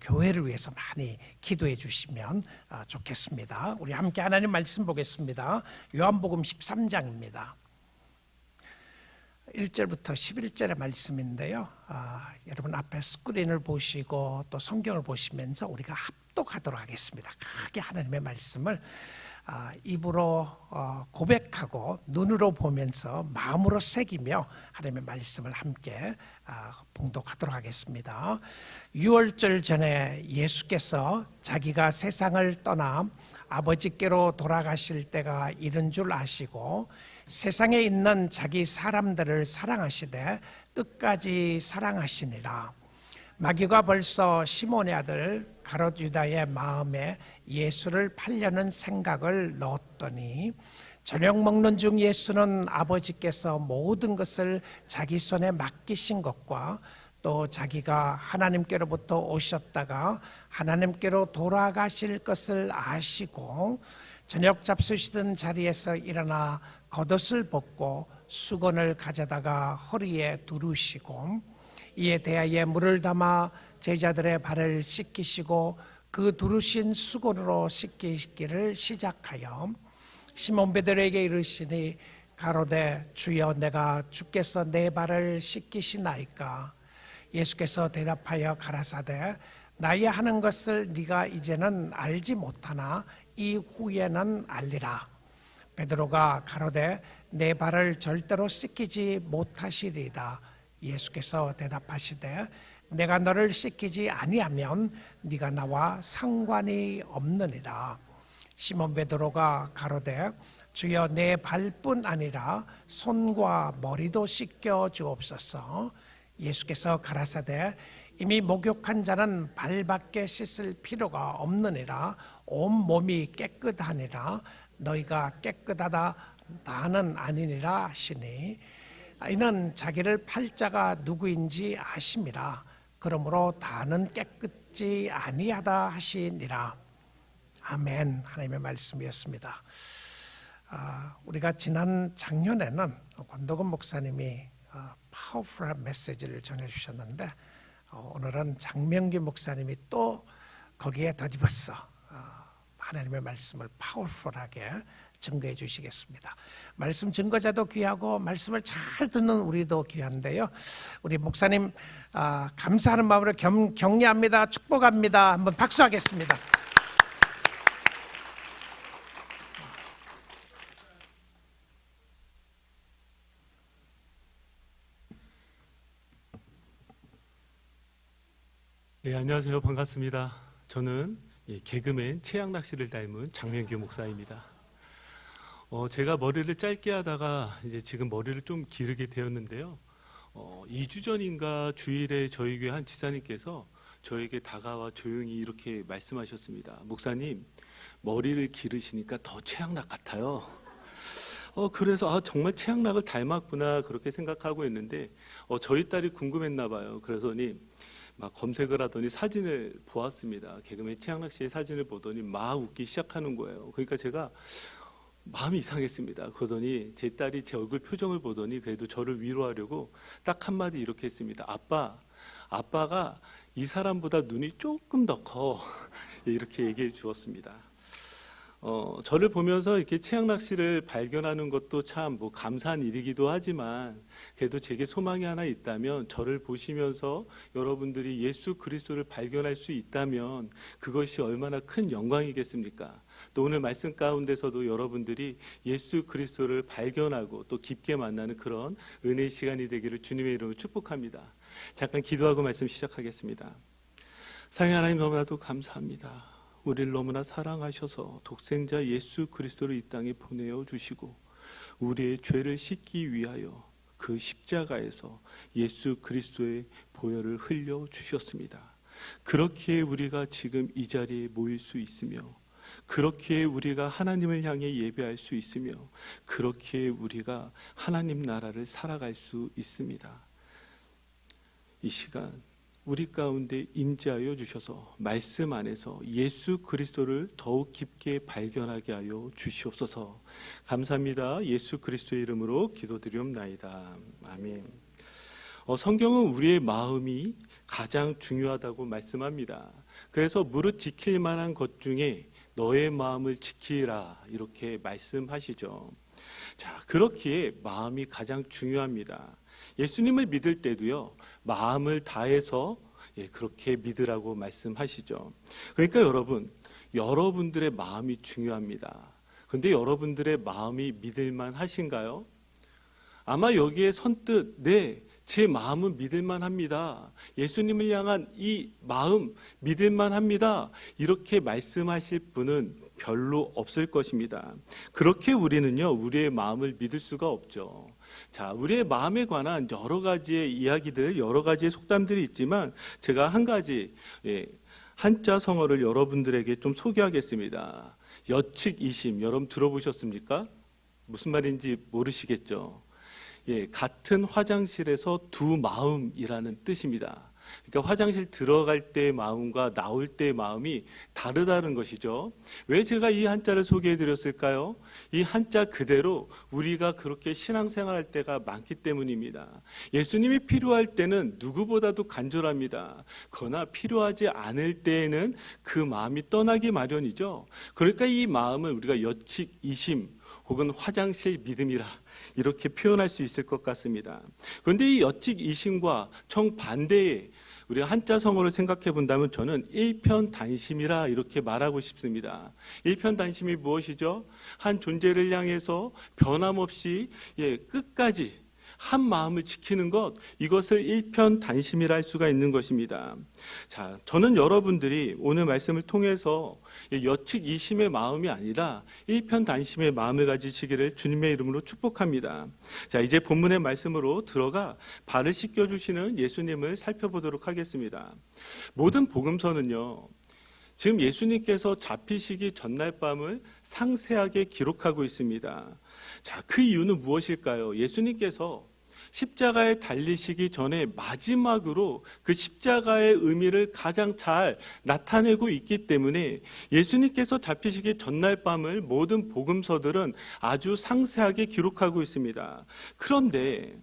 교회를 위해서 많이 기도해 주시면 좋겠습니다. 우리 함께 하나님 말씀 보겠습니다. 요한복음 13장입니다. 1절부터 11절의 말씀인데요. 여러분 앞에 스크린을 보시고 또 성경을 보시면서 우리가 합독하도록 하겠습니다. 크게 하나님의 말씀을 입으로 고백하고 눈으로 보면서 마음으로 새기며 하나님의 말씀을 함께 봉독하도록 하겠습니다. 유월절 전에 예수께서 자기가 세상을 떠나 아버지께로 돌아가실 때가 이른 줄 아시고 세상에 있는 자기 사람들을 사랑하시되 끝까지 사랑하시니라. 마귀가 벌써 시몬의 아들 가롯 유다의 마음에 예수를 팔려는 생각을 넣었더니 저녁 먹는 중 예수는 아버지께서 모든 것을 자기 손에 맡기신 것과 또 자기가 하나님께로부터 오셨다가 하나님께로 돌아가실 것을 아시고 저녁 잡수시던 자리에서 일어나 겉옷을 벗고 수건을 가져다가 허리에 두르시고 이에 대하여 물을 담아 제자들의 발을 씻기시고 그 두르신 수건으로 씻기기를 시작하여 시몬 베드로에게 이르시니 가로되 주여 내가 주께서 내 발을 씻기시나이까. 예수께서 대답하여 가라사대 나의 하는 것을 네가 이제는 알지 못하나 이후에는 알리라. 베드로가 가로되 내 발을 절대로 씻기지 못하시리이다. 예수께서 대답하시되 내가 너를 씻기지 아니하면 네가 나와 상관이 없느니라. 시몬 베드로가 가로되 주여 내 발뿐 아니라 손과 머리도 씻겨 주옵소서. 예수께서 가라사대 이미 목욕한 자는 발밖에 씻을 필요가 없느니라. 온 몸이 깨끗하니라. 너희가 깨끗하다 나는 아니니라 하시니 이는 자기를 팔 자가 누구인지 아심이라. 그러므로 다는 깨끗지 아니하다 하시니라. 아멘. 하나님의 말씀이었습니다. 우리가 지난 작년에는 권도근 목사님이 파워풀한 메시지를 전해주셨는데 오늘은 장명기 목사님이 또 거기에 덧입어서 하나님의 말씀을 파워풀하게 증거해 주시겠습니다. 말씀 증거자도 귀하고 말씀을 잘 듣는 우리도 귀한데요. 우리 목사님 감사하는 마음으로 격려합니다. 축복합니다. 한번 박수하겠습니다. 네, 안녕하세요. 반갑습니다. 저는 개그맨 최양락 씨를 닮은 장명규 목사입니다. 제가 머리를 짧게 하다가 이제 지금 머리를 좀 기르게 되었는데요. 2주 전인가 주일에 저희 교회 한 지사님께서 저에게 다가와 조용히 이렇게 말씀하셨습니다. 목사님, 머리를 기르시니까 더 최양락 같아요. 그래서 정말 최양락을 닮았구나 그렇게 생각하고 있는데 저희 딸이 궁금했나 봐요. 그러더니 막 검색을 하더니 사진을 보았습니다. 개그맨 최양락 씨의 사진을 보더니 막 웃기 시작하는 거예요. 그러니까 제가 마음이 이상했습니다. 그러더니 제 딸이 제 얼굴 표정을 보더니 그래도 저를 위로하려고 딱 한마디 이렇게 했습니다. 아빠가 이 사람보다 눈이 조금 더 커. 이렇게 얘기해 주었습니다. 저를 보면서 이렇게 최양락 씨를 발견하는 것도 참 감사한 일이기도 하지만 그래도 제게 소망이 하나 있다면 저를 보시면서 여러분들이 예수 그리스도를 발견할 수 있다면 그것이 얼마나 큰 영광이겠습니까? 또 오늘 말씀 가운데서도 여러분들이 예수 그리스도를 발견하고 또 깊게 만나는 그런 은혜의 시간이 되기를 주님의 이름으로 축복합니다. 잠깐 기도하고 말씀 시작하겠습니다. 사랑의 하나님 너무나도 감사합니다. 우리를 너무나 사랑하셔서 독생자 예수 그리스도를 이 땅에 보내어 주시고 우리의 죄를 씻기 위하여 그 십자가에서 예수 그리스도의 보혈을 흘려 주셨습니다. 그렇기에 우리가 지금 이 자리에 모일 수 있으며 그렇기에 우리가 하나님을 향해 예배할 수 있으며 그렇기에 우리가 하나님 나라를 살아갈 수 있습니다. 이 시간 우리 가운데 임재하여 주셔서 말씀 안에서 예수 그리스도를 더욱 깊게 발견하게 하여 주시옵소서. 감사합니다. 예수 그리스도의 이름으로 기도드리옵나이다. 아멘. 성경은 우리의 마음이 가장 중요하다고 말씀합니다. 그래서 무릇 지킬 만한 것 중에 너의 마음을 지키라 이렇게 말씀하시죠. 자, 그렇기에 마음이 가장 중요합니다. 예수님을 믿을 때도요, 마음을 다해서 그렇게 믿으라고 말씀하시죠. 그러니까 여러분들의 마음이 중요합니다. 그런데 여러분들의 마음이 믿을만 하신가요? 아마 여기에 선뜻 네, 제 마음은 믿을만 합니다. 예수님을 향한 이 마음 믿을만 합니다. 이렇게 말씀하실 분은 별로 없을 것입니다. 그렇게 우리는요, 우리의 마음을 믿을 수가 없죠. 자, 우리의 마음에 관한 여러 가지의 이야기들, 여러 가지의 속담들이 있지만 제가 한 가지 한자 성어를 여러분들에게 좀 소개하겠습니다. 여측이심, 여러분 들어보셨습니까? 무슨 말인지 모르시겠죠? 같은 화장실에서 두 마음이라는 뜻입니다. 그러니까 화장실 들어갈 때의 마음과 나올 때의 마음이 다르다는 것이죠. 왜 제가 이 한자를 소개해 드렸을까요? 이 한자 그대로 우리가 그렇게 신앙생활할 때가 많기 때문입니다. 예수님이 필요할 때는 누구보다도 간절합니다. 그러나 필요하지 않을 때에는 그 마음이 떠나기 마련이죠. 그러니까 이 마음은 우리가 여측이심 혹은 화장실 믿음이라 이렇게 표현할 수 있을 것 같습니다. 그런데 이 여측이심과 정반대의 우리가 한자 성어를 생각해 본다면 저는 일편단심이라 이렇게 말하고 싶습니다. 일편단심이 무엇이죠? 한 존재를 향해서 변함없이 끝까지 한 마음을 지키는 것, 이것을 일편단심이라 할 수가 있는 것입니다. 자, 저는 여러분들이 오늘 말씀을 통해서 여측이심의 마음이 아니라 일편단심의 마음을 가지시기를 주님의 이름으로 축복합니다. 자, 이제 본문의 말씀으로 들어가 발을 씻겨주시는 예수님을 살펴보도록 하겠습니다. 모든 복음서는요, 지금 예수님께서 잡히시기 전날 밤을 상세하게 기록하고 있습니다. 자, 그 이유는 무엇일까요? 예수님께서 십자가에 달리시기 전에 마지막으로 그 십자가의 의미를 가장 잘 나타내고 있기 때문에 예수님께서 잡히시기 전날 밤을 모든 복음서들은 아주 상세하게 기록하고 있습니다. 그런데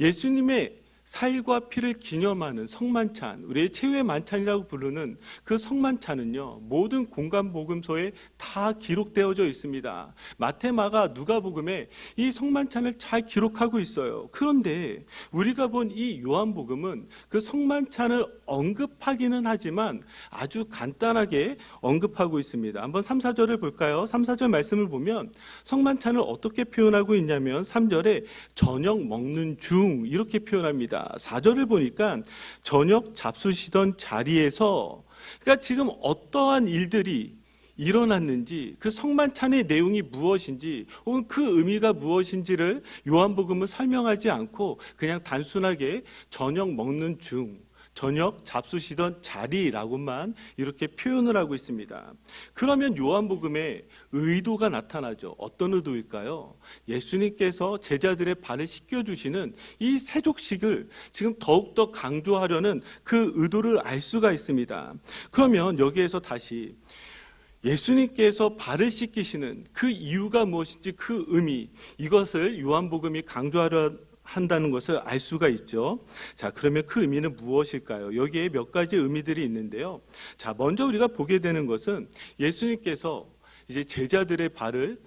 예수님의 살과 피를 기념하는 성만찬, 우리의 최후의 만찬이라고 부르는 그 성만찬은요, 모든 공간 복음서에 다 기록되어져 있습니다. 마태, 마가, 누가복음에 이 성만찬을 잘 기록하고 있어요. 그런데 우리가 본 이 요한복음은 그 성만찬을 언급하기는 하지만 아주 간단하게 언급하고 있습니다. 한번 3, 4절을 볼까요? 3, 4절 말씀을 보면 성만찬을 어떻게 표현하고 있냐면 3절에 저녁 먹는 중 이렇게 표현합니다. 4절을 보니까 저녁 잡수시던 자리에서, 그러니까 지금 어떠한 일들이 일어났는지, 그 성만찬의 내용이 무엇인지 혹은 그 의미가 무엇인지를 요한복음은 설명하지 않고 그냥 단순하게 저녁 먹는 중, 저녁 잡수시던 자리라고만 이렇게 표현을 하고 있습니다. 그러면 요한복음에 의도가 나타나죠. 어떤 의도일까요? 예수님께서 제자들의 발을 씻겨주시는 이 세족식을 지금 더욱더 강조하려는 그 의도를 알 수가 있습니다. 그러면 여기에서 다시 예수님께서 발을 씻기시는 그 이유가 무엇인지, 그 의미, 이것을 요한복음이 강조하려 한다는 것을 알 수가 있죠. 자, 그러면 그 의미는 무엇일까요? 여기에 몇 가지 의미들이 있는데요. 자, 먼저 우리가 보게 되는 것은 예수님께서 이제 제자들의 발을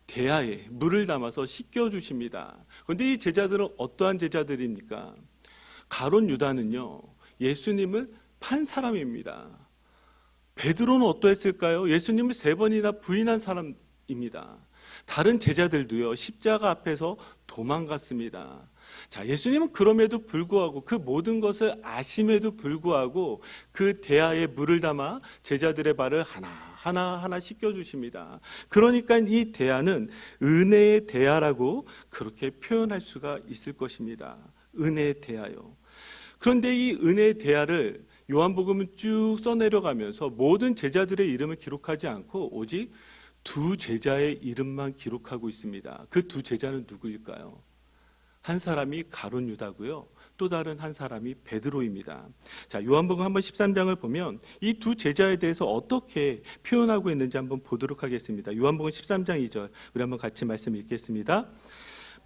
대야에 물을 담아서 씻겨 주십니다. 그런데 이 제자들은 어떠한 제자들입니까? 가룟 유다는요, 예수님을 판 사람입니다. 베드로는 어떠했을까요? 예수님을 3번이나 부인한 사람입니다. 다른 제자들도요, 십자가 앞에서 도망갔습니다. 자, 예수님은 그럼에도 불구하고, 그 모든 것을 아심에도 불구하고 그 대야에 물을 담아 제자들의 발을 하나 씻겨주십니다. 그러니까 이 대야는 은혜의 대야라고 그렇게 표현할 수가 있을 것입니다. 은혜의 대야요. 그런데 이 은혜의 대야를 요한복음은 쭉 써내려가면서 모든 제자들의 이름을 기록하지 않고 오직 두 제자의 이름만 기록하고 있습니다. 그 두 제자는 누구일까요? 한 사람이 가룟 유다고요, 또 다른 한 사람이 베드로입니다. 자, 요한복음 한번 13장을 보면 이 두 제자에 대해서 어떻게 표현하고 있는지 한번 보도록 하겠습니다. 요한복음 13장 2절 우리 한번 같이 말씀 읽겠습니다.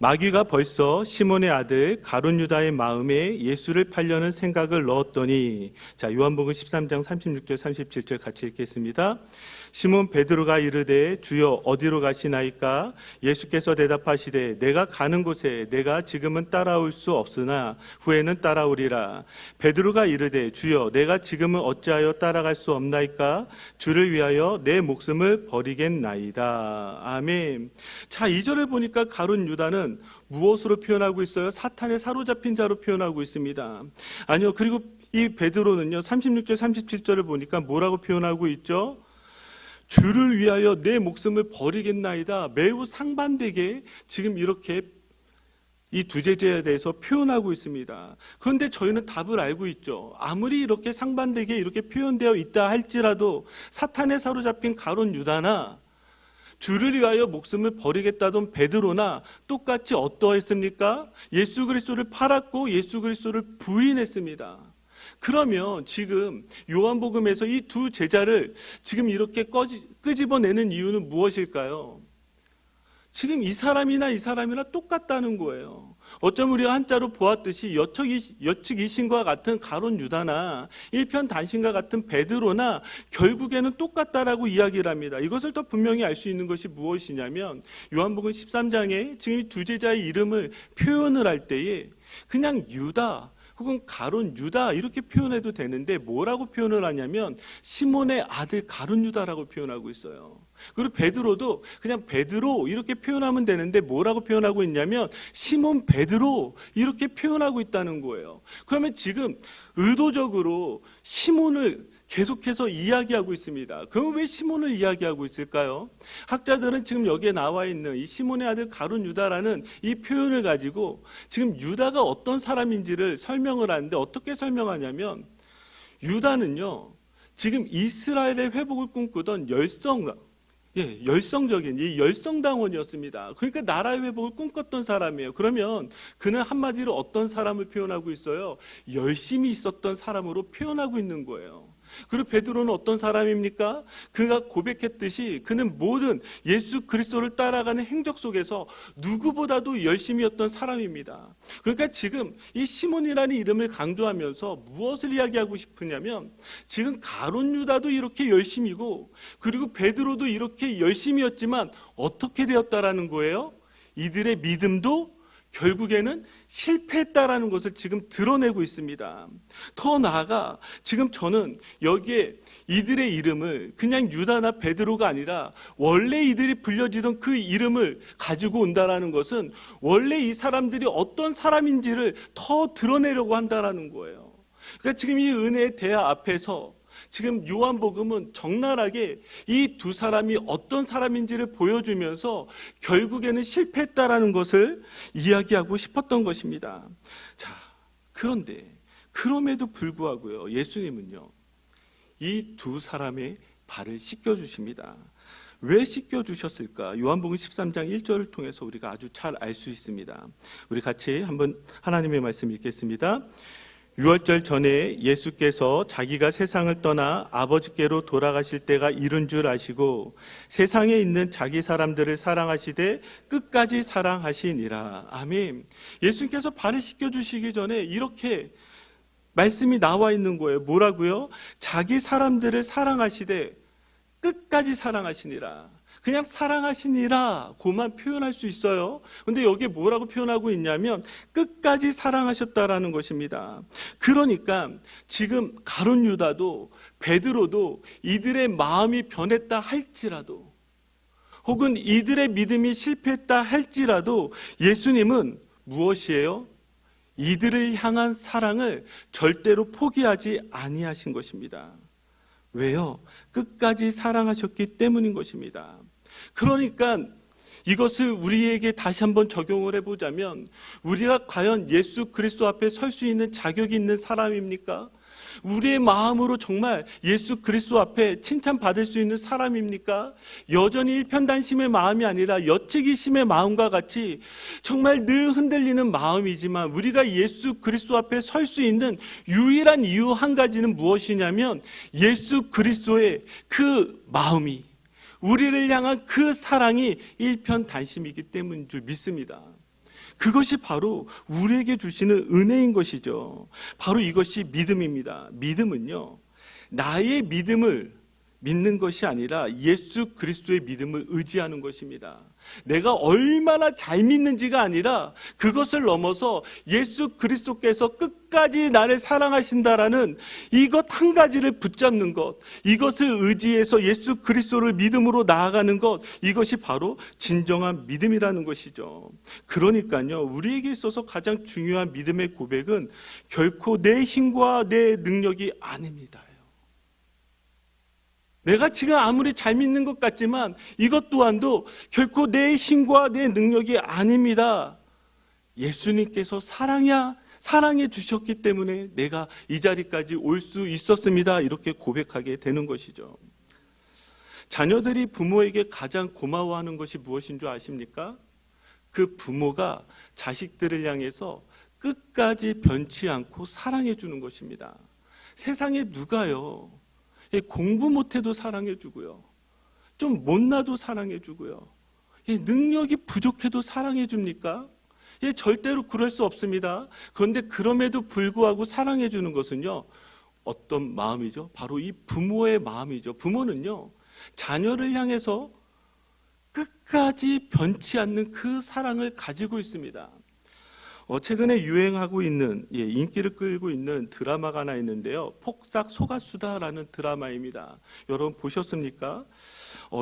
마귀가 벌써 시몬의 아들 가룟 유다의 마음에 예수를 팔려는 생각을 넣었더니, 자, 요한복음 13장 36절 37절 같이 읽겠습니다. 시몬 베드로가 이르되 주여 어디로 가시나이까? 예수께서 대답하시되 내가 가는 곳에 내가 지금은 따라올 수 없으나 후에는 따라오리라. 베드로가 이르되 주여 내가 지금은 어찌하여 따라갈 수 없나이까? 주를 위하여 내 목숨을 버리겠나이다. 아멘. 자, 2절을 보니까 가룟 유다는 무엇으로 표현하고 있어요? 사탄에 사로잡힌 자로 표현하고 있습니다. 아니요, 그리고 이 베드로는요 36절 37절을 보니까 뭐라고 표현하고 있죠? 주를 위하여 내 목숨을 버리겠나이다. 매우 상반되게 지금 이렇게 이 두 제자에 대해서 표현하고 있습니다. 그런데 저희는 답을 알고 있죠. 아무리 이렇게 상반되게 이렇게 표현되어 있다 할지라도 사탄에 사로잡힌 가룟 유다나 주를 위하여 목숨을 버리겠다던 베드로나 똑같이 어떠했습니까? 예수 그리스도를 팔았고 예수 그리스도를 부인했습니다. 그러면 지금 요한복음에서 이 두 제자를 지금 이렇게 끄집어내는 이유는 무엇일까요? 지금 이 사람이나 이 사람이나 똑같다는 거예요. 어쩌면 우리가 한자로 보았듯이 여측 이신과 같은 가룟 유다나 일편단신과 같은 베드로나 결국에는 똑같다라고 이야기를 합니다. 이것을 더 분명히 알 수 있는 것이 무엇이냐면 요한복음 13장에 지금 이 두 제자의 이름을 표현을 할 때에 그냥 유다 혹은 가룟 유다 이렇게 표현해도 되는데 뭐라고 표현을 하냐면 시몬의 아들 가룟 유다라고 표현하고 있어요. 그리고 베드로도 그냥 베드로 이렇게 표현하면 되는데 뭐라고 표현하고 있냐면 시몬 베드로 이렇게 표현하고 있다는 거예요. 그러면 지금 의도적으로 시몬을 계속해서 이야기하고 있습니다. 그럼 왜 시몬을 이야기하고 있을까요? 학자들은 지금 여기에 나와 있는 이 시몬의 아들 가룟 유다라는 이 표현을 가지고 지금 유다가 어떤 사람인지를 설명을 하는데 어떻게 설명하냐면 유다는요 지금 이스라엘의 회복을 꿈꾸던 열성적인 이 열성당원이었습니다. 그러니까 나라의 회복을 꿈꿨던 사람이에요. 그러면 그는 한마디로 어떤 사람을 표현하고 있어요? 열심히 있었던 사람으로 표현하고 있는 거예요. 그리고 베드로는 어떤 사람입니까? 그가 고백했듯이 그는 모든 예수 그리스도를 따라가는 행적 속에서 누구보다도 열심이었던 사람입니다. 그러니까 지금 이 시몬이라는 이름을 강조하면서 무엇을 이야기하고 싶으냐면 지금 가룟 유다도 이렇게 열심이고 그리고 베드로도 이렇게 열심이었지만 어떻게 되었다라는 거예요? 이들의 믿음도 결국에는 실패했다라는 것을 지금 드러내고 있습니다. 더 나아가 지금 저는 여기에 이들의 이름을 그냥 유다나 베드로가 아니라 원래 이들이 불려지던 그 이름을 가지고 온다라는 것은 원래 이 사람들이 어떤 사람인지를 더 드러내려고 한다라는 거예요. 그러니까 지금 이 은혜의 대화 앞에서 지금 요한복음은 적나라하게 이 두 사람이 어떤 사람인지를 보여주면서 결국에는 실패했다라는 것을 이야기하고 싶었던 것입니다. 자, 그런데 그럼에도 불구하고요, 예수님은요, 이 두 사람의 발을 씻겨주십니다. 왜 씻겨주셨을까? 요한복음 13장 1절을 통해서 우리가 아주 잘 알 수 있습니다. 우리 같이 한번 하나님의 말씀 읽겠습니다. 유월절 전에 예수께서 자기가 세상을 떠나 아버지께로 돌아가실 때가 이른 줄 아시고 세상에 있는 자기 사람들을 사랑하시되 끝까지 사랑하시니라. 아멘. 예수님께서 발을 씻겨주시기 전에 이렇게 말씀이 나와 있는 거예요. 뭐라고요? 자기 사람들을 사랑하시되 끝까지 사랑하시니라. 그냥 사랑하시니라 고만 표현할 수 있어요. 그런데 여기에 뭐라고 표현하고 있냐면 끝까지 사랑하셨다라는 것입니다. 그러니까 지금 가룟 유다도 베드로도 이들의 마음이 변했다 할지라도 혹은 이들의 믿음이 실패했다 할지라도 예수님은 무엇이에요? 이들을 향한 사랑을 절대로 포기하지 아니하신 것입니다. 왜요? 끝까지 사랑하셨기 때문인 것입니다. 그러니까 이것을 우리에게 다시 한번 적용을 해보자면 우리가 과연 예수 그리스도 앞에 설 수 있는 자격이 있는 사람입니까? 우리의 마음으로 정말 예수 그리스도 앞에 칭찬받을 수 있는 사람입니까? 여전히 일편단심의 마음이 아니라 여측이심의 마음과 같이 정말 늘 흔들리는 마음이지만 우리가 예수 그리스도 앞에 설 수 있는 유일한 이유 한 가지는 무엇이냐면 예수 그리스도의 그 마음이 우리를 향한 그 사랑이 일편단심이기 때문인 줄 믿습니다. 그것이 바로 우리에게 주시는 은혜인 것이죠. 바로 이것이 믿음입니다. 믿음은요, 나의 믿음을 믿는 것이 아니라 예수 그리스도의 믿음을 의지하는 것입니다. 내가 얼마나 잘 믿는지가 아니라 그것을 넘어서 예수 그리스도께서 끝까지 나를 사랑하신다라는 이것 한 가지를 붙잡는 것, 이것을 의지해서 예수 그리스도를 믿음으로 나아가는 것, 이것이 바로 진정한 믿음이라는 것이죠. 그러니까요, 우리에게 있어서 가장 중요한 믿음의 고백은 결코 내 힘과 내 능력이 아닙니다. 내가 지금 아무리 잘 믿는 것 같지만 이것 또한도 결코 내 힘과 내 능력이 아닙니다. 예수님께서 사랑해 주셨기 때문에 내가 이 자리까지 올 수 있었습니다. 이렇게 고백하게 되는 것이죠. 자녀들이 부모에게 가장 고마워하는 것이 무엇인 줄 아십니까? 그 부모가 자식들을 향해서 끝까지 변치 않고 사랑해 주는 것입니다. 세상에 누가요, 공부 못해도 사랑해주고요, 좀 못나도 사랑해주고요, 능력이 부족해도 사랑해줍니까? 절대로 그럴 수 없습니다. 그런데 그럼에도 불구하고 사랑해주는 것은요, 어떤 마음이죠? 바로 이 부모의 마음이죠. 부모는요, 자녀를 향해서 끝까지 변치 않는 그 사랑을 가지고 있습니다. 최근에 유행하고 있는, 인기를 끌고 있는 드라마가 하나 있는데요, 폭삭 속았수다라는 드라마입니다. 여러분 보셨습니까?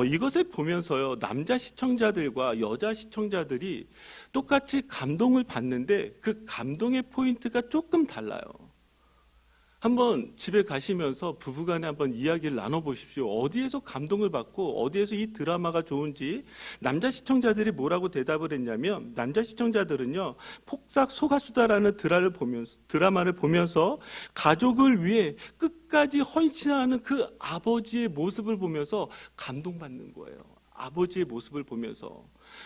이것을 보면서요, 남자 시청자들과 여자 시청자들이 똑같이 감동을 받는데 그 감동의 포인트가 조금 달라요. 한번 집에 가시면서 부부간에 한번 이야기를 나눠보십시오. 어디에서 감동을 받고 어디에서 이 드라마가 좋은지. 남자 시청자들이 뭐라고 대답을 했냐면, 남자 시청자들은요, 폭삭 속았수다라는 드라마를 보면서 가족을 위해 끝까지 헌신하는 그 아버지의 모습을 보면서 감동받는 거예요. 아버지의 모습을 보면서.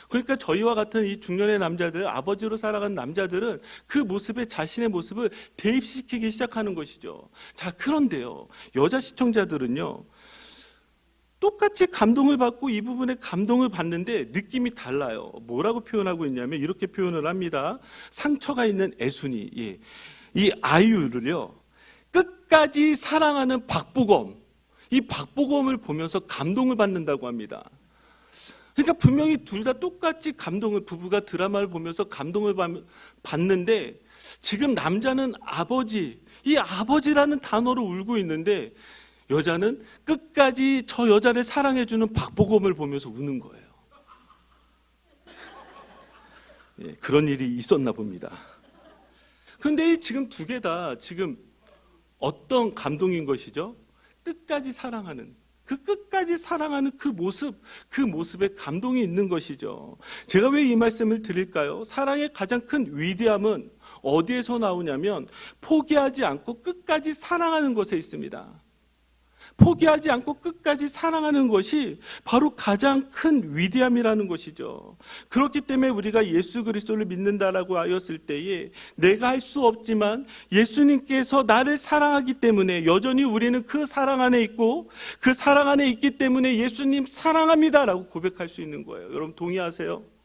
그러니까 저희와 같은 이 중년의 남자들, 아버지로 살아가는 남자들은 그 모습에 자신의 모습을 대입시키기 시작하는 것이죠. 자, 그런데요, 여자 시청자들은요, 똑같이 감동을 받고 이 부분에 감동을 받는데 느낌이 달라요. 뭐라고 표현하고 있냐면 이렇게 표현을 합니다. 상처가 있는 애순이, 이 아이유를요, 끝까지 사랑하는 박보검, 이 박보검을 보면서 감동을 받는다고 합니다. 그러니까 분명히 둘 다 똑같이 부부가 드라마를 보면서 감동을 받는데, 지금 남자는 아버지, 이 아버지라는 단어로 울고 있는데, 여자는 끝까지 저 여자를 사랑해주는 박보검을 보면서 우는 거예요. 그런 일이 있었나 봅니다. 그런데 지금 두 개 다 지금 어떤 감동인 것이죠? 끝까지 사랑하는, 그 끝까지 사랑하는 그 모습에 감동이 있는 것이죠. 제가 왜 이 말씀을 드릴까요? 사랑의 가장 큰 위대함은 어디에서 나오냐면 포기하지 않고 끝까지 사랑하는 것에 있습니다. 포기하지 않고 끝까지 사랑하는 것이 바로 가장 큰 위대함이라는 것이죠. 그렇기 때문에 우리가 예수 그리스도를 믿는다라고 하였을 때에 내가 할 수 없지만 예수님께서 나를 사랑하기 때문에 여전히 우리는 그 사랑 안에 있고 그 사랑 안에 있기 때문에 예수님 사랑합니다라고 고백할 수 있는 거예요. 여러분 동의하세요?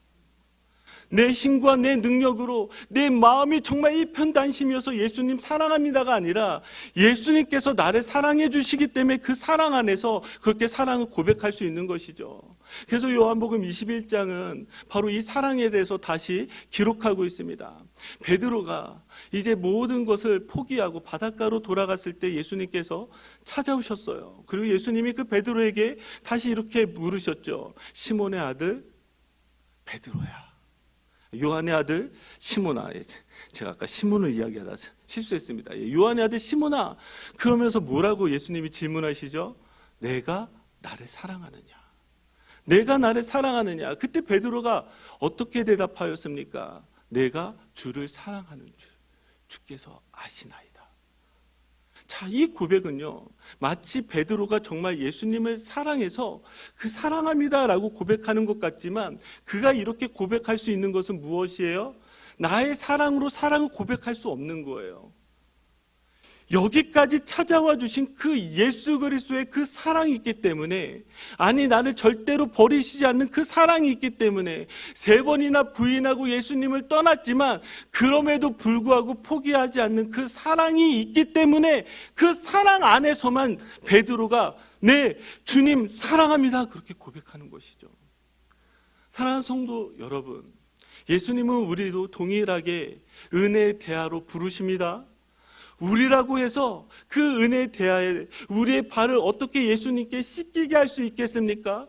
내 힘과 내 능력으로 내 마음이 정말 일편단심이어서 예수님 사랑합니다가 아니라 예수님께서 나를 사랑해 주시기 때문에 그 사랑 안에서 그렇게 사랑을 고백할 수 있는 것이죠. 그래서 요한복음 21장은 바로 이 사랑에 대해서 다시 기록하고 있습니다. 베드로가 이제 모든 것을 포기하고 바닷가로 돌아갔을 때 예수님께서 찾아오셨어요. 그리고 예수님이 그 베드로에게 다시 이렇게 물으셨죠. 시몬의 아들 베드로야, 요한의 아들 시몬아. 제가 아까 시몬을 이야기하다 실수했습니다. 요한의 아들 시몬아. 그러면서 뭐라고 예수님이 질문하시죠? 내가 나를 사랑하느냐? 내가 나를 사랑하느냐? 그때 베드로가 어떻게 대답하였습니까? 내가 주를 사랑하는 줄 주께서 아시나이다. 자, 이 고백은요, 마치 베드로가 정말 예수님을 사랑해서 그 사랑합니다라고 고백하는 것 같지만 그가 이렇게 고백할 수 있는 것은 무엇이에요? 나의 사랑으로 사랑을 고백할 수 없는 거예요. 여기까지 찾아와 주신 그 예수 그리스도의 그 사랑이 있기 때문에, 아니 나를 절대로 버리시지 않는 그 사랑이 있기 때문에 3번이나 부인하고 예수님을 떠났지만 그럼에도 불구하고 포기하지 않는 그 사랑이 있기 때문에 그 사랑 안에서만 베드로가 네, 주님 사랑합니다 그렇게 고백하는 것이죠. 사랑하는 성도 여러분, 예수님은 우리도 동일하게 은혜의 대하로 부르십니다. 우리라고 해서 그 은혜의 대하에 우리의 발을 어떻게 예수님께 씻기게 할 수 있겠습니까?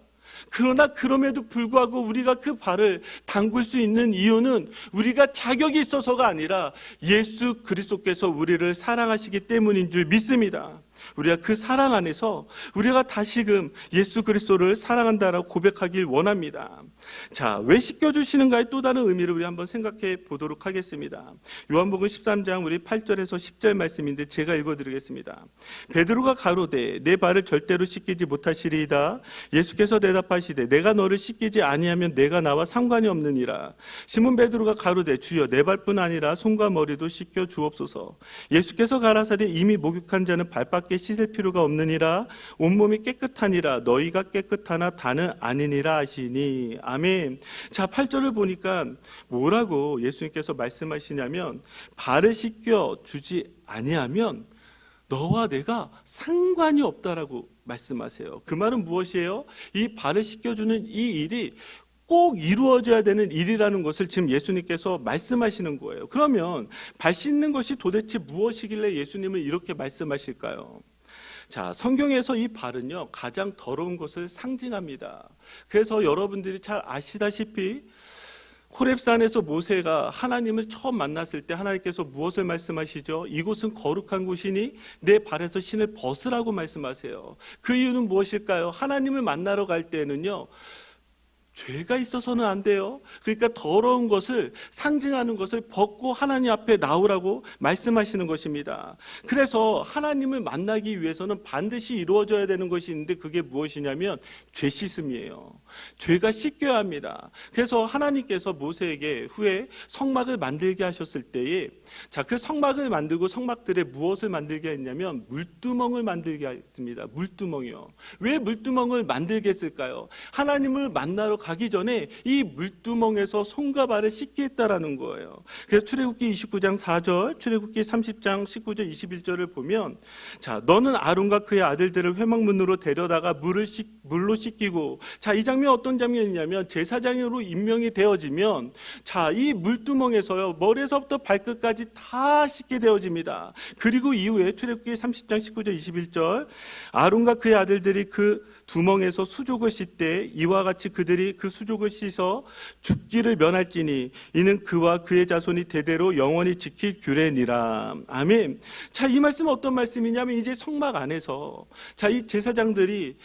그러나 그럼에도 불구하고 우리가 그 발을 담글 수 있는 이유는 우리가 자격이 있어서가 아니라 예수 그리스도께서 우리를 사랑하시기 때문인 줄 믿습니다. 우리가 그 사랑 안에서 우리가 다시금 예수 그리스도를 사랑한다라고 고백하길 원합니다. 자, 왜 씻겨주시는가의 또 다른 의미를 우리 한번 생각해 보도록 하겠습니다. 요한복음 13장 우리 8절에서 10절 말씀인데 제가 읽어드리겠습니다. 베드로가 가로되 내 발을 절대로 씻기지 못하시리이다. 예수께서 대답하시되 내가 너를 씻기지 아니하면 내가 나와 상관이 없느니라. 시몬 베드로가 가로되 주여 내 발뿐 아니라 손과 머리도 씻겨 주옵소서. 예수께서 가라사대 이미 목욕한 자는 발밖에 씻을 필요가 없느니라. 온몸이 깨끗하니라. 너희가 깨끗하나 다는 아니니라 하시니. 아멘. 자, 8절을 보니까 뭐라고 예수님께서 말씀하시냐면 발을 씻겨 주지 아니하면 너와 내가 상관이 없다라고 말씀하세요. 그 말은 무엇이에요? 이 발을 씻겨주는 이 일이 꼭 이루어져야 되는 일이라는 것을 지금 예수님께서 말씀하시는 거예요. 그러면 발 씻는 것이 도대체 무엇이길래 예수님은 이렇게 말씀하실까요? 자, 성경에서 이 발은요 가장 더러운 것을 상징합니다. 그래서 여러분들이 잘 아시다시피 호렙산에서 모세가 하나님을 처음 만났을 때 하나님께서 무엇을 말씀하시죠? 이곳은 거룩한 곳이니 내 발에서 신을 벗으라고 말씀하세요. 그 이유는 무엇일까요? 하나님을 만나러 갈 때는요 죄가 있어서는 안 돼요. 그러니까 더러운 것을 상징하는 것을 벗고 하나님 앞에 나오라고 말씀하시는 것입니다. 그래서 하나님을 만나기 위해서는 반드시 이루어져야 되는 것이 있는데 그게 무엇이냐면 죄 씻음이에요. 죄가 씻겨야 합니다. 그래서 하나님께서 모세에게 후에 성막을 만들게 하셨을 때에 자, 그 성막을 만들고 성막들에 무엇을 만들게 했냐면 물두멍을 만들게 했습니다. 물두멍이요. 왜 물두멍을 만들게 했을까요? 하나님을 만나러 가기 전에 이 물두멍에서 손과 발을 씻게 했다라는 거예요. 그래서 출애굽기 29장 4절, 출애굽기 30장 19절 21절을 보면 자, 너는 아론과 그의 아들들을 회막문으로 데려다가 물로 씻기고 자, 이 장면 어떤 장면이냐면 제사장으로 임명이 되어지면 자, 이 물두멍에서요 머리에서부터 발끝까지 다 씻게 되어집니다. 그리고 이후에 출애굽기 30장 19절 21절 아론과 그의 아들들이 그 두멍에서 수족을 씻되 이와 같이 그들이 그 수족을 씻어 죽기를 면할지니 이는 그와 그의 자손이 대대로 영원히 지킬 규례니라. 아멘. 자, 이 말씀은 어떤 말씀이냐면 이제 성막 안에서 자, 이 제사장들이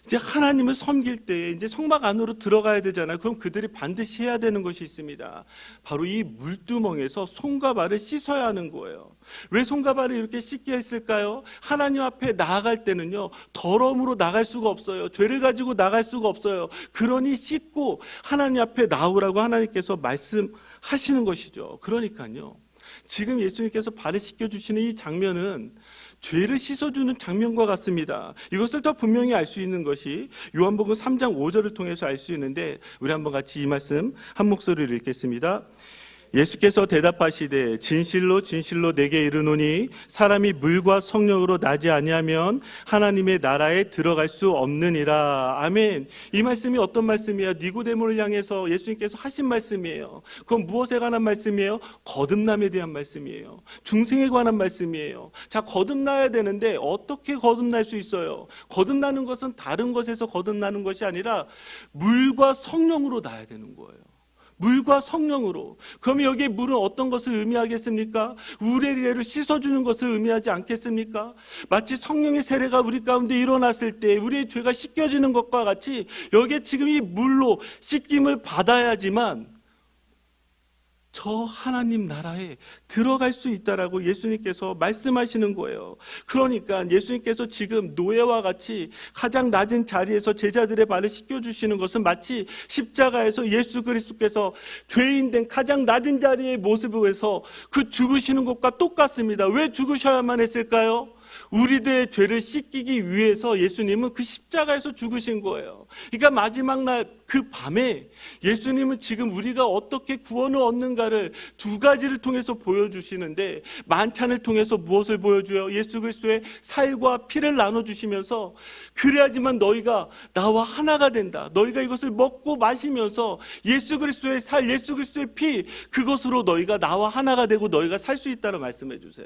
이제 하나님을 섬길 때 이제 성막 안으로 들어가야 되잖아요. 그럼 그들이 반드시 해야 되는 것이 있습니다. 바로 이 물두멍에서 손과 발을 씻어야 하는 거예요. 왜 손과 발을 이렇게 씻게 했을까요? 하나님 앞에 나아갈 때는요 더러움으로 나갈 수가 없어요. 죄를 가지고 나갈 수가 없어요. 그러니 씻고 하나님 앞에 나오라고 하나님께서 말씀하시는 것이죠. 그러니까요 지금 예수님께서 발을 씻겨주시는 이 장면은 죄를 씻어주는 장면과 같습니다. 이것을 더 분명히 알 수 있는 것이 요한복음 3장 5절을 통해서 알 수 있는데 우리 한번 같이 이 말씀 한 목소리로 읽겠습니다. 예수께서 대답하시되 진실로 진실로 내게 이르노니 사람이 물과 성령으로 나지 아니하면 하나님의 나라에 들어갈 수 없느니라. 아멘. 이 말씀이 어떤 말씀이에요? 니고데모를 향해서 예수님께서 하신 말씀이에요. 그건 무엇에 관한 말씀이에요? 거듭남에 대한 말씀이에요. 중생에 관한 말씀이에요. 자, 거듭나야 되는데 어떻게 거듭날 수 있어요? 거듭나는 것은 다른 것에서 거듭나는 것이 아니라 물과 성령으로 나야 되는 거예요. 물과 성령으로. 그러면 여기에 물은 어떤 것을 의미하겠습니까? 우레리를 씻어주는 것을 의미하지 않겠습니까? 마치 성령의 세례가 우리 가운데 일어났을 때 우리의 죄가 씻겨지는 것과 같이 여기에 지금 이 물로 씻김을 받아야지만 저 하나님 나라에 들어갈 수 있다라고 예수님께서 말씀하시는 거예요. 그러니까 예수님께서 지금 노예와 같이 가장 낮은 자리에서 제자들의 발을 씻겨주시는 것은 마치 십자가에서 예수 그리스도께서 죄인된 가장 낮은 자리의 모습에서 그 죽으시는 것과 똑같습니다. 왜 죽으셔야만 했을까요? 우리들의 죄를 씻기기 위해서 예수님은 그 십자가에서 죽으신 거예요. 그러니까 마지막 날 그 밤에 예수님은 지금 우리가 어떻게 구원을 얻는가를 두 가지를 통해서 보여주시는데, 만찬을 통해서 무엇을 보여줘요? 예수 그리스도의 살과 피를 나눠주시면서 그래야지만 너희가 나와 하나가 된다. 너희가 이것을 먹고 마시면서 예수 그리스도의 살, 예수 그리스도의 피, 그것으로 너희가 나와 하나가 되고 너희가 살 수 있다고 말씀해 주세요.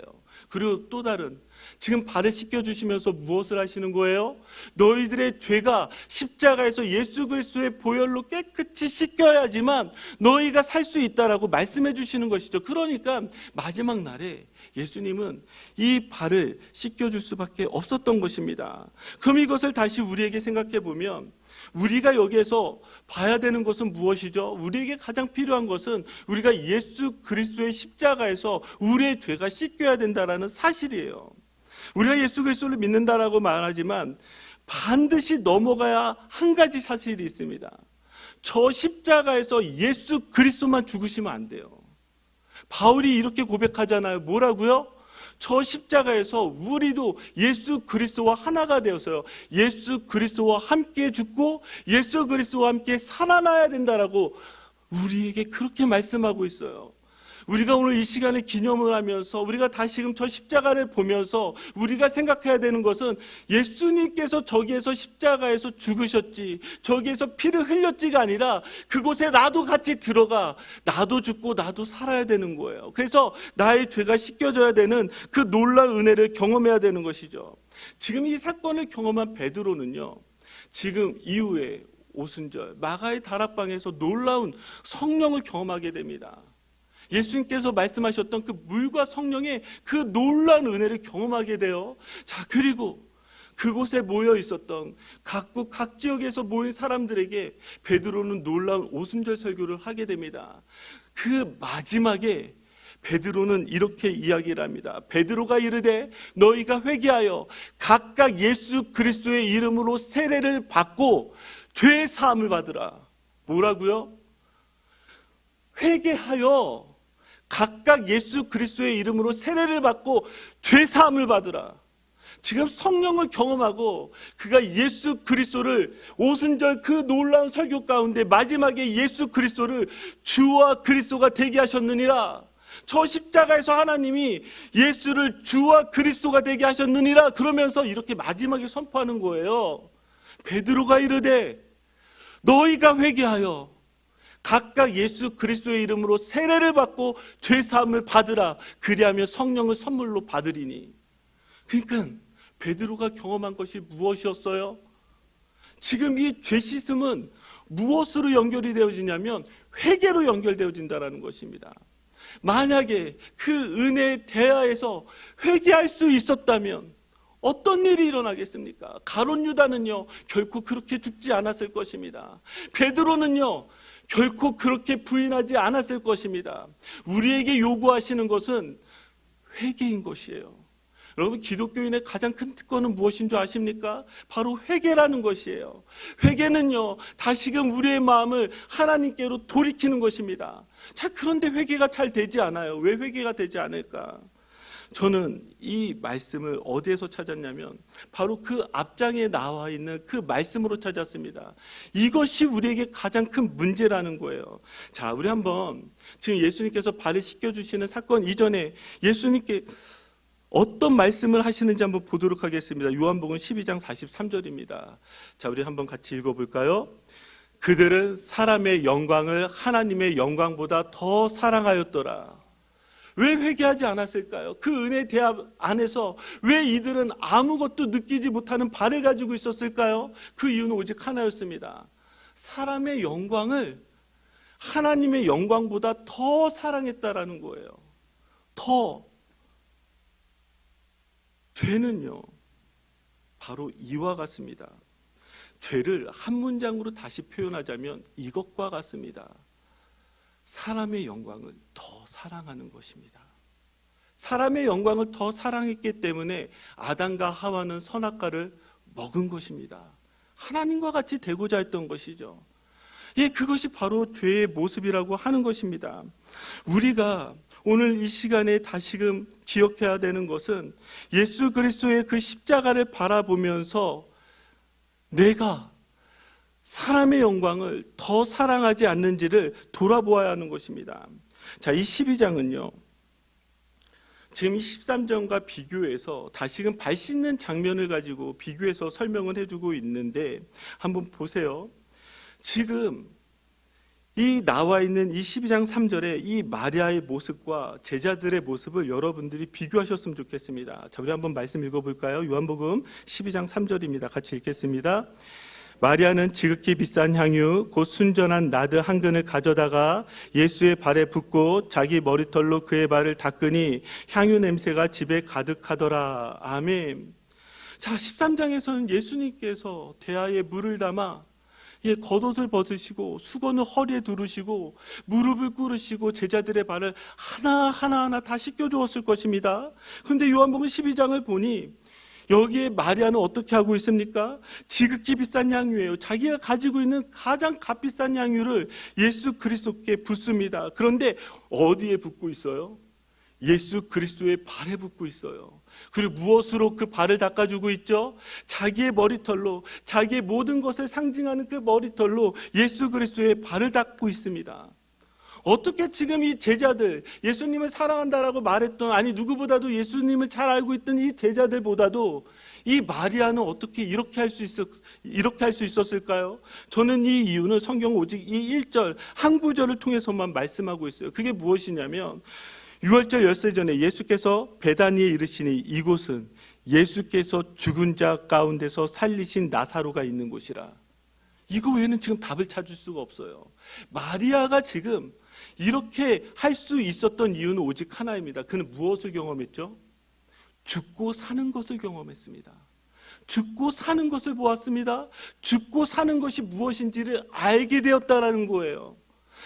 그리고 또 다른, 지금 발을 씻겨주시면서 무엇을 하시는 거예요? 너희들의 죄가 십자가에서 예수 그리스도의 보혈로 깨끗이 씻겨야지만 너희가 살 수 있다라고 말씀해 주시는 것이죠. 그러니까 마지막 날에 예수님은 이 발을 씻겨줄 수밖에 없었던 것입니다. 그럼 이것을 다시 우리에게 생각해 보면, 우리가 여기에서 봐야 되는 것은 무엇이죠? 우리에게 가장 필요한 것은 우리가 예수 그리스도의 십자가에서 우리의 죄가 씻겨야 된다라는 사실이에요. 우리가 예수 그리스도를 믿는다라고 말하지만 반드시 넘어가야 한 가지 사실이 있습니다. 저 십자가에서 예수 그리스도만 죽으시면 안 돼요. 바울이 이렇게 고백하잖아요. 뭐라고요? 저 십자가에서 우리도 예수 그리스도와 하나가 되어서요, 예수 그리스도와 함께 죽고 예수 그리스도와 함께 살아나야 된다라고 우리에게 그렇게 말씀하고 있어요. 우리가 오늘 이 시간에 기념을 하면서 우리가 다시금 저 십자가를 보면서 우리가 생각해야 되는 것은, 예수님께서 저기에서 십자가에서 죽으셨지, 저기에서 피를 흘렸지가 아니라 그곳에 나도 같이 들어가 나도 죽고 나도 살아야 되는 거예요. 그래서 나의 죄가 씻겨져야 되는 그 놀라운 은혜를 경험해야 되는 것이죠. 지금 이 사건을 경험한 베드로는요, 지금 이후에 오순절 마가의 다락방에서 놀라운 성령을 경험하게 됩니다. 예수님께서 말씀하셨던 그 물과 성령의 그 놀라운 은혜를 경험하게 돼요. 자, 그리고 그곳에 모여 있었던 각국 각 지역에서 모인 사람들에게 베드로는 놀라운 오순절 설교를 하게 됩니다. 그 마지막에 베드로는 이렇게 이야기를 합니다. 베드로가 이르되 너희가 회개하여 각각 예수 그리스도의 이름으로 세례를 받고 죄 사함을 받으라. 뭐라고요? 회개하여 각각 예수 그리스도의 이름으로 세례를 받고 죄 사함을 받으라. 지금 성령을 경험하고 그가 예수 그리스도를, 오순절 그 놀라운 설교 가운데 마지막에 예수 그리스도를 주와 그리스도가 되게 하셨느니라. 저 십자가에서 하나님이 예수를 주와 그리스도가 되게 하셨느니라. 그러면서 이렇게 마지막에 선포하는 거예요. 베드로가 이르되 너희가 회개하여 각각 예수 그리스도의 이름으로 세례를 받고 죄 사함을 받으라. 그리하면 성령을 선물로 받으리니. 그러니까 베드로가 경험한 것이 무엇이었어요? 지금 이 죄 씻음은 무엇으로 연결이 되어지냐면 회개로 연결되어진다는 것입니다. 만약에 그 은혜의 대하에서 회개할 수 있었다면 어떤 일이 일어나겠습니까? 가룟 유다는요 결코 그렇게 죽지 않았을 것입니다. 베드로는요 결코 그렇게 부인하지 않았을 것입니다. 우리에게 요구하시는 것은 회개인 것이에요. 여러분, 기독교인의 가장 큰 특권은 무엇인 줄 아십니까? 바로 회개라는 것이에요. 회개는요 다시금 우리의 마음을 하나님께로 돌이키는 것입니다. 자, 그런데 회개가 잘 되지 않아요. 왜 회개가 되지 않을까? 저는 이 말씀을 어디에서 찾았냐면 바로 그 앞장에 나와 있는 그 말씀으로 찾았습니다. 이것이 우리에게 가장 큰 문제라는 거예요. 자, 우리 한번 지금 예수님께서 발을 씻겨주시는 사건 이전에 예수님께 어떤 말씀을 하시는지 한번 보도록 하겠습니다. 요한복음 12장 43절입니다. 자, 우리 한번 같이 읽어볼까요? 그들은 사람의 영광을 하나님의 영광보다 더 사랑하였더라. 왜 회개하지 않았을까요? 그 은혜 대합 안에서 왜 이들은 아무것도 느끼지 못하는 발을 가지고 있었을까요? 그 이유는 오직 하나였습니다. 사람의 영광을 하나님의 영광보다 더 사랑했다라는 거예요. 더. 죄는요 바로 이와 같습니다. 죄를 한 문장으로 다시 표현하자면 이것과 같습니다. 사람의 영광을 더 사랑하는 것입니다. 사람의 영광을 더 사랑했기 때문에 아담과 하와는 선악과를 먹은 것입니다. 하나님과 같이 되고자 했던 것이죠. 예, 그것이 바로 죄의 모습이라고 하는 것입니다. 우리가 오늘 이 시간에 다시금 기억해야 되는 것은 예수 그리스도의 그 십자가를 바라보면서 내가 사람의 영광을 더 사랑하지 않는지를 돌아보아야 하는 것입니다. 자, 이 12장은요, 지금 이 13장과 비교해서 다시금 발 씻는 장면을 가지고 비교해서 설명을 해주고 있는데 한번 보세요. 지금 이 나와 있는 이 12장 3절에 이 마리아의 모습과 제자들의 모습을 여러분들이 비교하셨으면 좋겠습니다. 자, 우리 한번 말씀 읽어볼까요? 요한복음 12장 3절입니다. 같이 읽겠습니다. 마리아는 지극히 비싼 향유 곧 순전한 나드 한 근을 가져다가 예수의 발에 붓고 자기 머리털로 그의 발을 닦으니 향유 냄새가 집에 가득하더라. 아멘. 자, 13장에서는 예수님께서 대야에 물을 담아 겉옷을 벗으시고 수건을 허리에 두르시고 무릎을 꿇으시고 제자들의 발을 하나하나 다 씻겨주었을 것입니다. 그런데 요한복음 12장을 보니 여기에 마리아는 어떻게 하고 있습니까? 지극히 비싼 향유예요. 자기가 가지고 있는 가장 값비싼 향유를 예수 그리스도께 붓습니다. 그런데 어디에 붓고 있어요? 예수 그리스도의 발에 붓고 있어요. 그리고 무엇으로 그 발을 닦아주고 있죠? 자기의 머리털로, 자기의 모든 것을 상징하는 그 머리털로 예수 그리스도의 발을 닦고 있습니다. 어떻게 지금 이 제자들, 예수님을 사랑한다라고 말했던, 아니 누구보다도 예수님을 잘 알고 있던 이 제자들보다도 이 마리아는 어떻게 이렇게 할 수 있었을까요? 저는 이 이유는 성경 오직 이 1절 한 구절을 통해서만 말씀하고 있어요. 그게 무엇이냐면 6월절 열세 전에 예수께서 베다니에 이르시니 이곳은 예수께서 죽은 자 가운데서 살리신 나사로가 있는 곳이라. 이거 외에는 지금 답을 찾을 수가 없어요. 마리아가 지금 이렇게 할 수 있었던 이유는 오직 하나입니다. 그는 무엇을 경험했죠? 죽고 사는 것을 경험했습니다. 죽고 사는 것을 보았습니다. 죽고 사는 것이 무엇인지를 알게 되었다라는 거예요.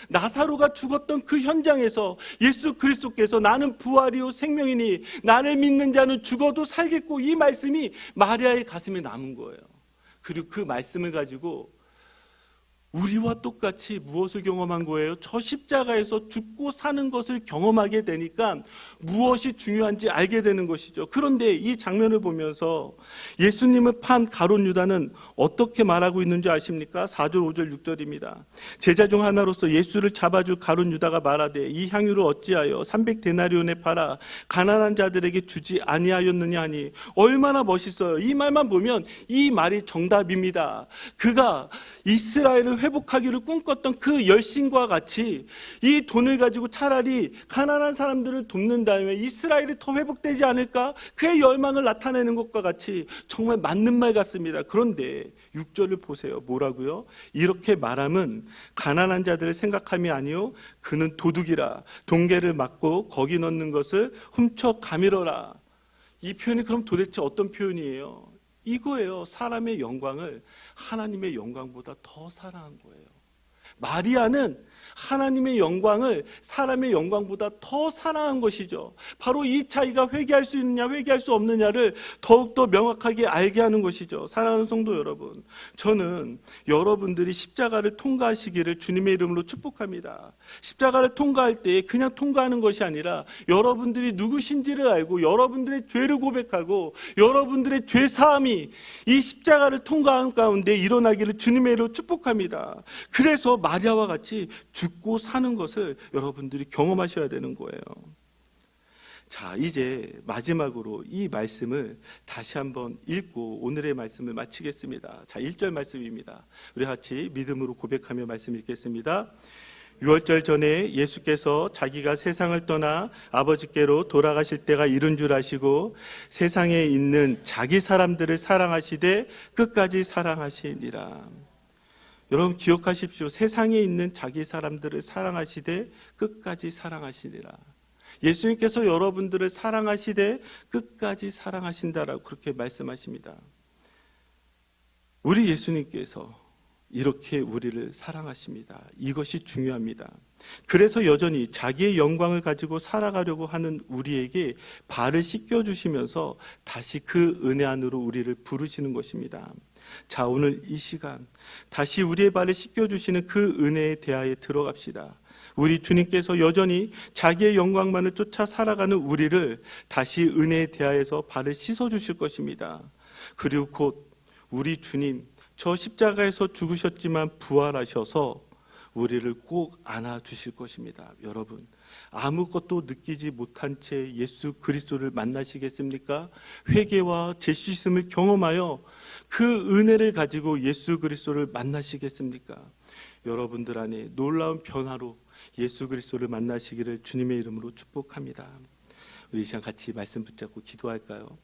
나사로가 죽었던 그 현장에서 예수 그리스도께서 나는 부활이요 생명이니 나를 믿는 자는 죽어도 살겠고, 이 말씀이 마리아의 가슴에 남은 거예요. 그리고 그 말씀을 가지고 우리와 똑같이 무엇을 경험한 거예요? 저 십자가에서 죽고 사는 것을 경험하게 되니까 무엇이 중요한지 알게 되는 것이죠. 그런데 이 장면을 보면서 예수님을 판 가룟 유다는 어떻게 말하고 있는지 아십니까? 4절, 5절, 6절입니다. 제자 중 하나로서 예수를 잡아줄 가룟 유다가 말하되 이 향유를 어찌하여 300데나리온에 팔아 가난한 자들에게 주지 아니하였느냐 하니, 얼마나 멋있어요. 이 말만 보면 이 말이 정답입니다. 그가 이스라엘을 회복하기를 꿈꿨던 그 열심과 같이 이 돈을 가지고 차라리 가난한 사람들을 돕는 다음에 이스라엘이 더 회복되지 않을까? 그의 열망을 나타내는 것과 같이 정말 맞는 말 같습니다. 그런데 6절을 보세요. 뭐라고요? 이렇게 말함은 가난한 자들을 생각함이 아니요 그는 도둑이라 동계를 막고 거기 넣는 것을 훔쳐 가밀어라. 이 표현이 그럼 도대체 어떤 표현이에요? 이거예요. 사람의 영광을 하나님의 영광보다 더 사랑한 거예요. 마리아는 하나님의 영광을 사람의 영광보다 더 사랑한 것이죠. 바로 이 차이가 회개할 수 있느냐 회개할 수 없느냐를 더욱더 명확하게 알게 하는 것이죠. 사랑하는 성도 여러분, 저는 여러분들이 십자가를 통과하시기를 주님의 이름으로 축복합니다. 십자가를 통과할 때 그냥 통과하는 것이 아니라 여러분들이 누구신지를 알고 여러분들의 죄를 고백하고 여러분들의 죄 사함이 이 십자가를 통과한 가운데 일어나기를 주님의 이름으로 축복합니다. 그래서 마리아와 같이 죽고 사는 것을 여러분들이 경험하셔야 되는 거예요. 자, 이제 마지막으로 이 말씀을 다시 한번 읽고 오늘의 말씀을 마치겠습니다. 자, 1절 말씀입니다. 우리 같이 믿음으로 고백하며 말씀 읽겠습니다. 6월절 전에 예수께서 자기가 세상을 떠나 아버지께로 돌아가실 때가 이른 줄 아시고 세상에 있는 자기 사람들을 사랑하시되 끝까지 사랑하시니라. 여러분 기억하십시오. 세상에 있는 자기 사람들을 사랑하시되 끝까지 사랑하시니라. 예수님께서 여러분들을 사랑하시되 끝까지 사랑하신다라고 그렇게 말씀하십니다. 우리 예수님께서 이렇게 우리를 사랑하십니다. 이것이 중요합니다. 그래서 여전히 자기의 영광을 가지고 살아가려고 하는 우리에게 발을 씻겨주시면서 다시 그 은혜 안으로 우리를 부르시는 것입니다. 자, 오늘 이 시간 다시 우리의 발을 씻겨주시는 그 은혜에 대하여 들어갑시다. 우리 주님께서 여전히 자기의 영광만을 쫓아 살아가는 우리를 다시 은혜에 대하여서 발을 씻어주실 것입니다. 그리고 곧 우리 주님 저 십자가에서 죽으셨지만 부활하셔서 우리를 꼭 안아주실 것입니다. 여러분, 아무것도 느끼지 못한 채 예수 그리스도를 만나시겠습니까? 회개와 재씻음을 경험하여 그 은혜를 가지고 예수 그리스도를 만나시겠습니까? 여러분들 안에 놀라운 변화로 예수 그리스도를 만나시기를 주님의 이름으로 축복합니다. 우리 이 시간 같이 말씀 붙잡고 기도할까요?